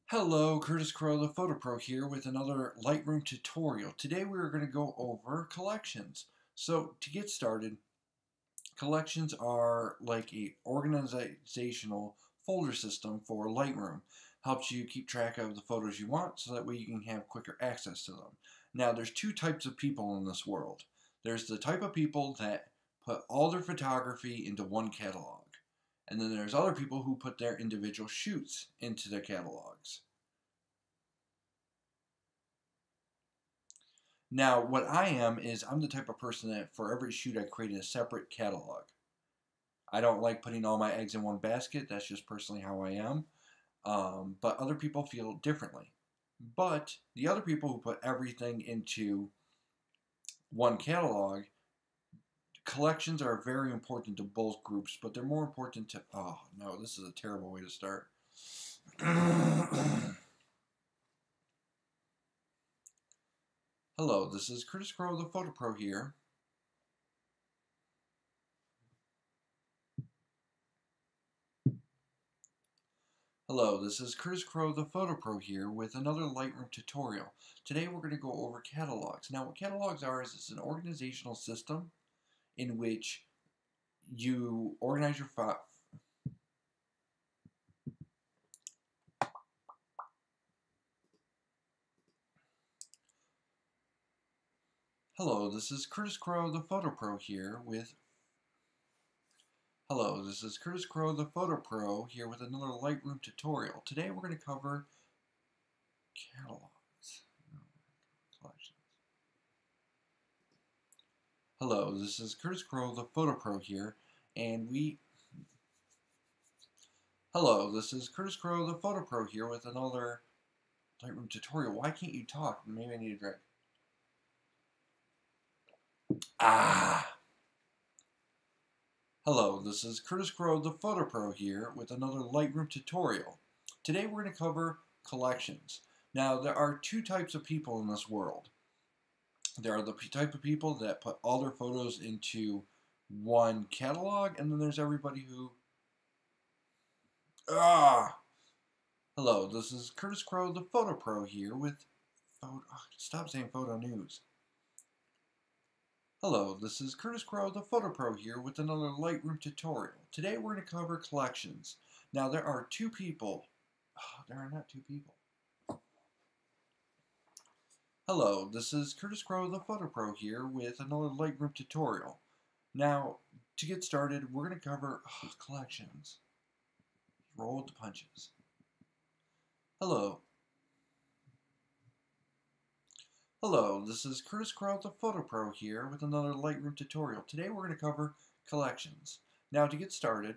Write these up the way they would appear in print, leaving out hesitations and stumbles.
Hello, Curtis Crowe the Photo Pro here with another Lightroom tutorial. Today we're going to go over collections. So to get started, collections are like a organizational folder system for Lightroom. Helps you keep track of the photos you want so that way you can have quicker access to them. Now there's two types of people in this world. There's the type of people that put all their photography into one catalog. And then there's other people who put their individual shoots into their catalogs. Now, what I am is I'm the type of person that for every shoot I create a separate catalog. I don't like putting all my eggs in one basket. That's just personally how I am. But other people feel differently. But the other people who put everything into one catalog, collections are very important to both groups, but they're more important to... Oh, no, this is a terrible way to start. Hello, this is Curtis Crowe the Photo Pro here. Hello, this is Curtis Crowe the Photo Pro here with another Lightroom tutorial. Today we're going to go over catalogs. Now what catalogs are is it's an organizational system in which you organize your file. Hello, this is Curtis Crowe the Photo Pro here with Hello, this is Curtis Crowe the Photo Pro here with another Lightroom tutorial. Today we're going to cover catalogs. Collections. Hello, this is Curtis Crowe the Photo Pro here, and Hello, this is Curtis Crowe the Photo Pro here with another Lightroom tutorial. Why can't you talk? Maybe I need a drink. Hello, this is Curtis Crowe the Photo Pro here with another Lightroom tutorial. Today we're going to cover collections. Now, there are two types of people in this world. There are the type of people that put all their photos into one catalog, and then there's everybody who... Hello, this is Curtis Crowe the Photo Pro here with Stop saying photo news. Hello, this is Curtis Crowe the Photo Pro here with another Lightroom tutorial. Today we're going to cover collections. Now there are two people. There are not two people. Hello, this is Curtis Crowe the Photo Pro here with another Lightroom tutorial. Now, to get started, we're going to cover collections. Roll with the punches. Hello. Hello, this is Curtis Crowe the Photo Pro here with another Lightroom tutorial. Today we're going to cover collections. Now to get started,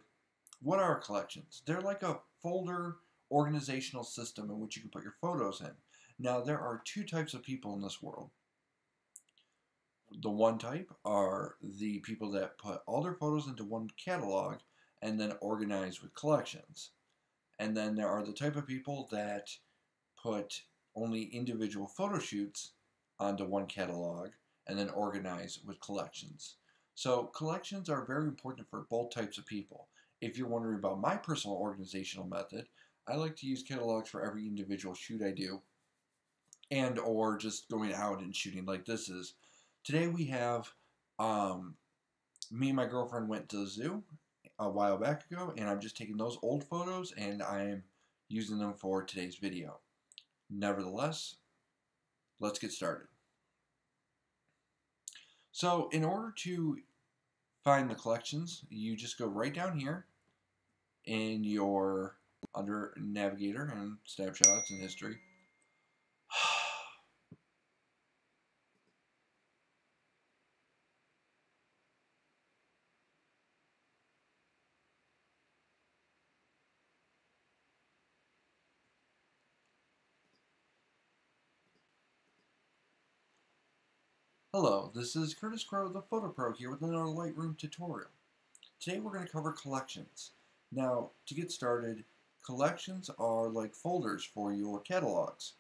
what are collections? They're like a folder organizational system in which you can put your photos in. Now there are two types of people in this world. The one type are the people that put all their photos into one catalog and then organize with collections. And then there are the type of people that put only individual photo shoots onto one catalog and then organize with collections. So collections are very important for both types of people. If you're wondering about my personal organizational method, I like to use catalogs for every individual shoot I do and or just going out and shooting like this is. Today we have me and my girlfriend went to the zoo a while back ago, and I'm just taking those old photos and I'm using them for today's video. Nevertheless, let's get started. So in order to find the collections, you just go right down here in your under Navigator and Snapshots and History. Hello, this is Curtis Crowe the Photo Pro here with another Lightroom tutorial. Today we're going to cover collections. Now, to get started, collections are like folders for your catalogs.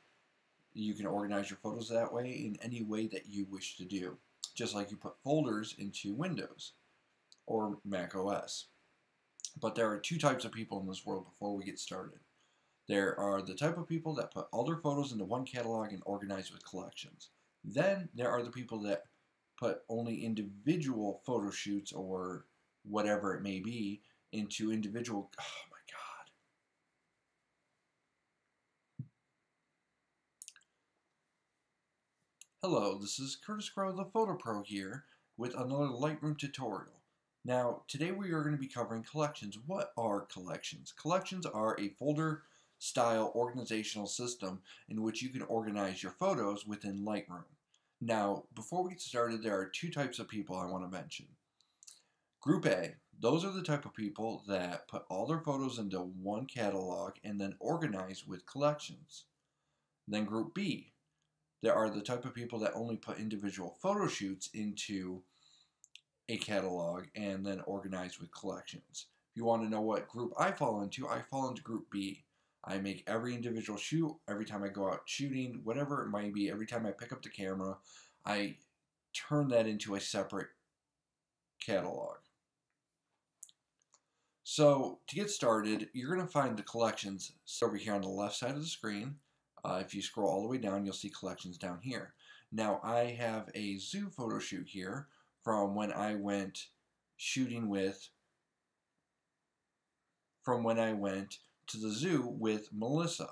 You can organize your photos that way in any way that you wish to do, just like you put folders into Windows or Mac OS. But there are two types of people in this world before we get started. There are the type of people that put all their photos into one catalog and organize with collections. Then there are the people that put only individual photo shoots or whatever it may be into individual. Oh my God. Hello, this is CurtisCroweThePhotoPro here with another Lightroom tutorial. Now, today we are going to be covering collections. What are collections? Collections are a folder-style organizational system in which you can organize your photos within Lightroom. Now, before we get started, there are two types of people I want to mention. Group A, those are the type of people that put all their photos into one catalog and then organize with collections. Then Group B, there are the type of people that only put individual photo shoots into a catalog and then organize with collections. If you want to know what group I fall into Group B. I make every individual shoot, every time I go out shooting, whatever it might be, every time I pick up the camera, I turn that into a separate catalog. So to get started, you're going to find the collections over here on the left side of the screen. If you scroll all the way down, you'll see collections down here. Now I have a zoo photo shoot here from when I went shooting with, to the zoo with Melissa.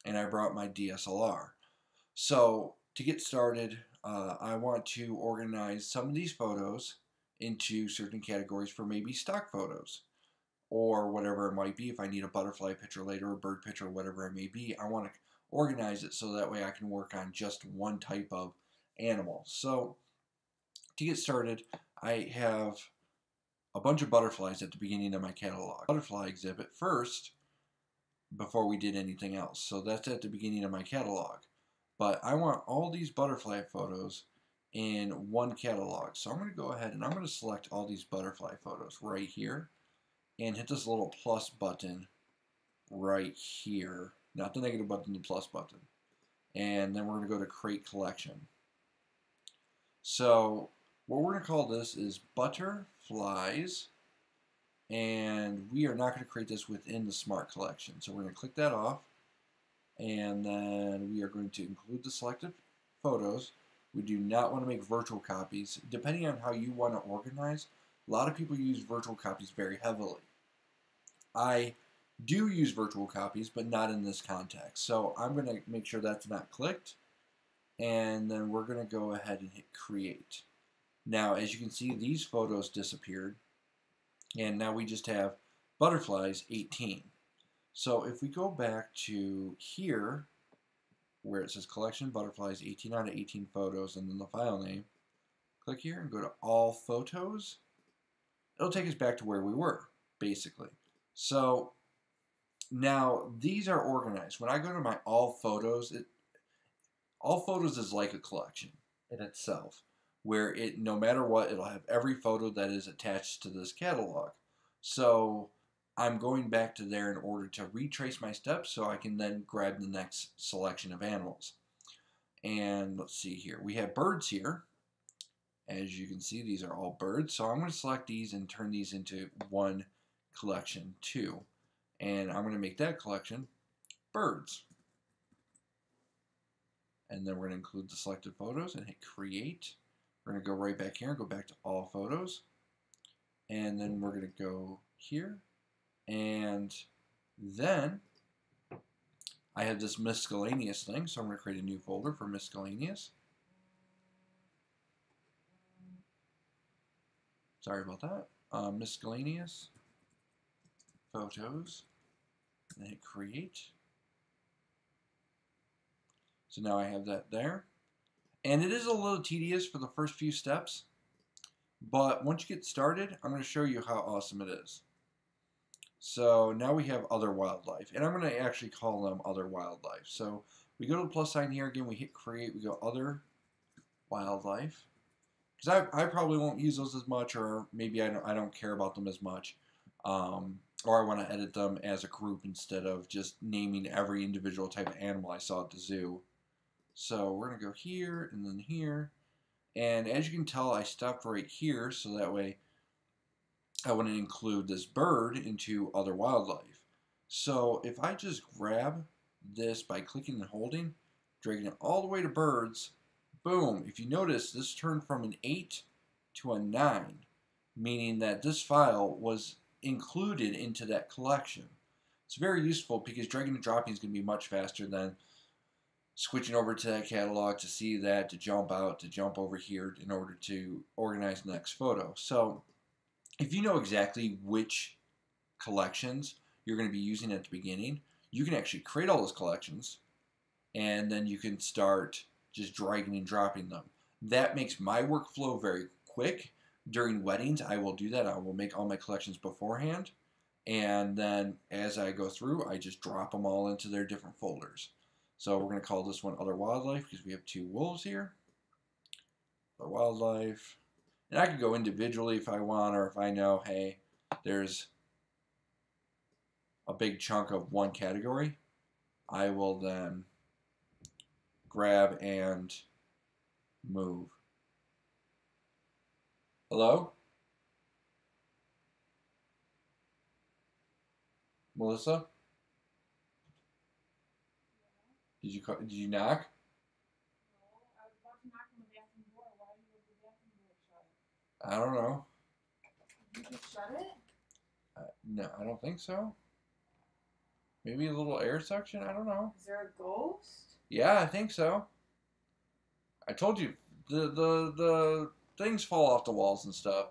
And I brought my DSLR. So to get started, I want to organize some of these photos into certain categories for maybe stock photos or whatever it might be. If I need a butterfly picture later, a bird picture, whatever it may be, I want to organize it so that way I can work on just one type of animal. So to get started, I have a bunch of butterflies at the beginning of my catalog. Butterfly exhibit first before we did anything else. So that's at the beginning of my catalog. But I want all these butterfly photos in one catalog. So I'm going to go ahead and I'm going to select all these butterfly photos right here and hit this little plus button right here. Not the negative button, the plus button. And then we're going to go to create collection. So what we're going to call this is butterflies. And we are not going to create this within the smart collection. So we're going to click that off. And then we are going to include the selected photos. We do not want to make virtual copies. Depending on how you want to organize, a lot of people use virtual copies very heavily. I do use virtual copies, but not in this context. So I'm going to make sure that's not clicked. And then we're going to go ahead and hit create. Now, as you can see, these photos disappeared. And now we just have butterflies 18. So if we go back to here, where it says collection butterflies 18 out of 18 photos, and then the file name, click here and go to all photos. It'll take us back to where we were, basically. So now these are organized. When I go to my all photos is like a collection in itself, where it, no matter what, it'll have every photo that is attached to this catalog. So I'm going back to there in order to retrace my steps so I can then grab the next selection of animals. And let's see here. We have birds here. As you can see, these are all birds. So I'm going to select these and turn these into one collection too. And I'm going to make that collection birds. And then we're going to include the selected photos and hit create. We're going to go right back here and go back to all photos. And then we're going to go here. And then I have this miscellaneous thing, so I'm going to create a new folder for miscellaneous. Sorry about that. Miscellaneous photos, and hit create. So now I have that there. And it is a little tedious for the first few steps, but once you get started, I'm going to show you how awesome it is. So now we have other wildlife, and I'm going to actually call them other wildlife. So we go to the plus sign here again, we hit create, we go other wildlife. Because I probably won't use those as much, or maybe I don't care about them as much. Or I want to edit them as a group instead of just naming every individual type of animal I saw at the zoo. So we're going to go here and then here. And as you can tell, I stopped right here, so that way I want to include this bird into other wildlife. So if I just grab this by clicking and holding, dragging it all the way to birds, boom, if you notice, this turned from an 8 to a 9, meaning that this file was included into that collection. It's very useful because dragging and dropping is going to be much faster than switching over to that catalog to see that, to jump out, to jump over here in order to organize the next photo. So if you know exactly which collections you're going to be using at the beginning, you can actually create all those collections and then you can start just dragging and dropping them. That makes my workflow very quick. During weddings, I will do that. I will make all my collections beforehand, and then as I go through, I just drop them all into their different folders. So we're going to call this one Other Wildlife because we have 2 wolves here. Other Wildlife. And I could go individually if I want, or if I know, hey, there's a big chunk of one category, I will then grab and move. Hello? Melissa? Did you knock? No, I was about to knock on the bathroom door. Why was the bathroom door shut? I don't know. Did you just shut it? No, I don't think so. Maybe a little air suction? I don't know. Is there a ghost? Yeah, I think so. I told you, the things fall off the walls and stuff.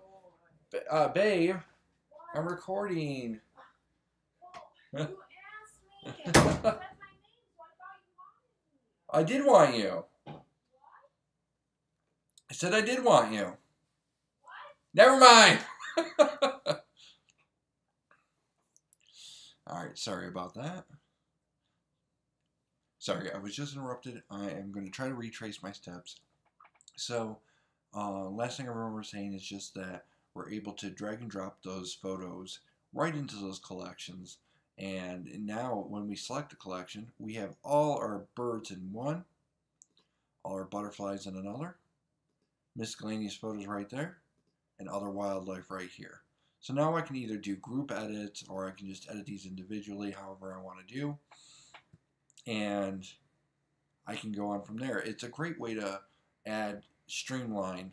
Babe, What? I'm recording. You asked me. You said my name, so I thought you wanted me. I did want you. What? I said I did want you. What? Never mind. All right, sorry about that. Sorry, I was just interrupted. I am going to try to retrace my steps. So, last thing I remember saying is just that we're able to drag and drop those photos right into those collections. And now when we select a collection, we have all our birds in one, all our butterflies in another, miscellaneous photos right there, and other wildlife right here. So now I can either do group edits or I can just edit these individually, however I want to do. And I can go on from there. It's a great way to add a streamlined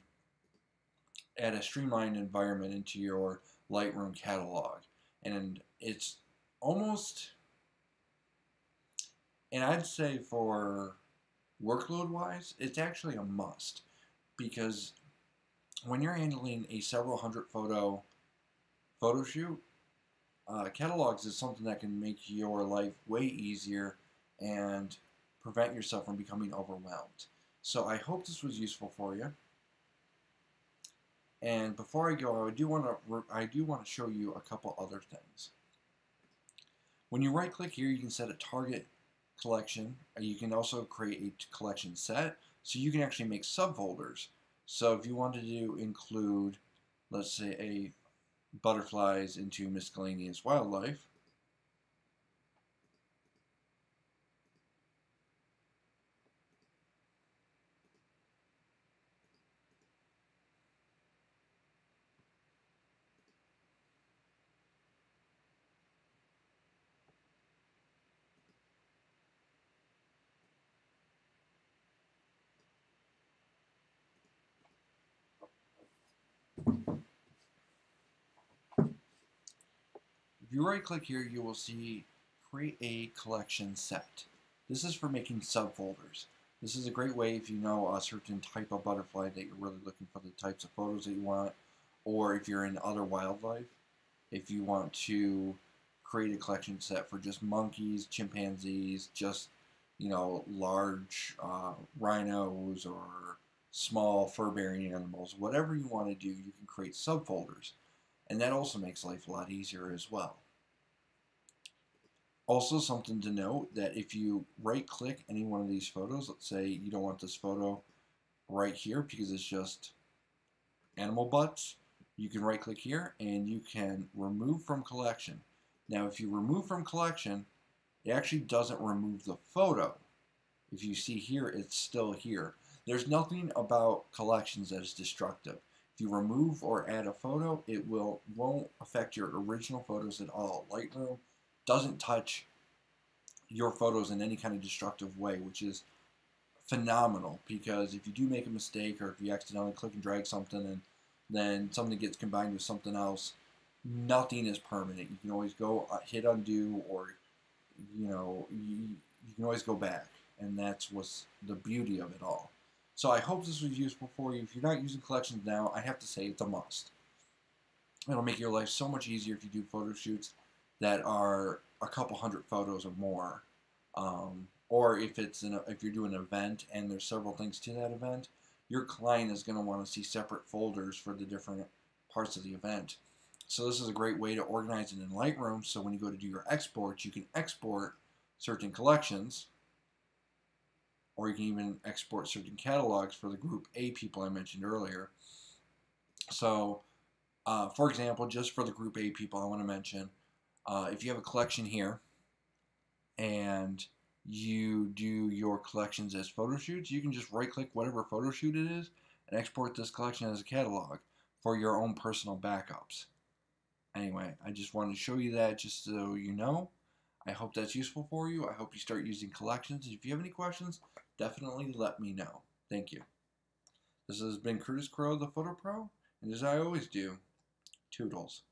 environment into your Lightroom catalog. And it's almost, and I'd say for workload wise, it's actually a must, because when you're handling a several hundred photo shoot, catalogs is something that can make your life way easier and prevent yourself from becoming overwhelmed. So I hope this was useful for you. And before I go, I do want to show you a couple other things. When you right click here, you can set a target collection. You can also create a collection set, so you can actually make subfolders. So if you wanted to include, let's say, a butterflies into miscellaneous wildlife, if you right click here, you will see create a collection set. This is for making subfolders. This is a great way if you know a certain type of butterfly that you're really looking for the types of photos that you want, or if you're in other wildlife, if you want to create a collection set for just monkeys, chimpanzees, just, you know, large rhinos or small fur-bearing animals, whatever you want to do, you can create subfolders. And that also makes life a lot easier as well. Also, something to note, that if you right click any one of these photos, let's say you don't want this photo right here because it's just animal butts, you can right click here and you can remove from collection. Now if you remove from collection, it actually doesn't remove the photo. If you see here, it's still here. There's nothing about collections that is destructive. If you remove or add a photo, it won't affect your original photos at all. Lightroom doesn't touch your photos in any kind of destructive way, which is phenomenal, because if you do make a mistake or if you accidentally click and drag something and then something gets combined with something else, nothing is permanent. You can always go hit undo, or you can always go back, and that's what's the beauty of it all. So I hope this was useful for you. If you're not using collections now, I have to say it's a must. It'll make your life so much easier if you do photo shoots that are a couple hundred photos or more. Or if if you're doing an event and there's several things to that event, your client is going to want to see separate folders for the different parts of the event. So this is a great way to organize it in Lightroom, so when you go to do your exports, you can export certain collections, or you can even export certain catalogs for the group A people I mentioned earlier. So, for example, just for the group A people, I want to mention, if you have a collection here and you do your collections as photo shoots, you can just right-click whatever photo shoot it is and export this collection as a catalog for your own personal backups. Anyway, I just wanted to show you that just so you know. I hope that's useful for you. I hope you start using collections. If you have any questions, definitely let me know. Thank you. This has been Curtis Crowe, the Photo Pro, and as I always do, toodles.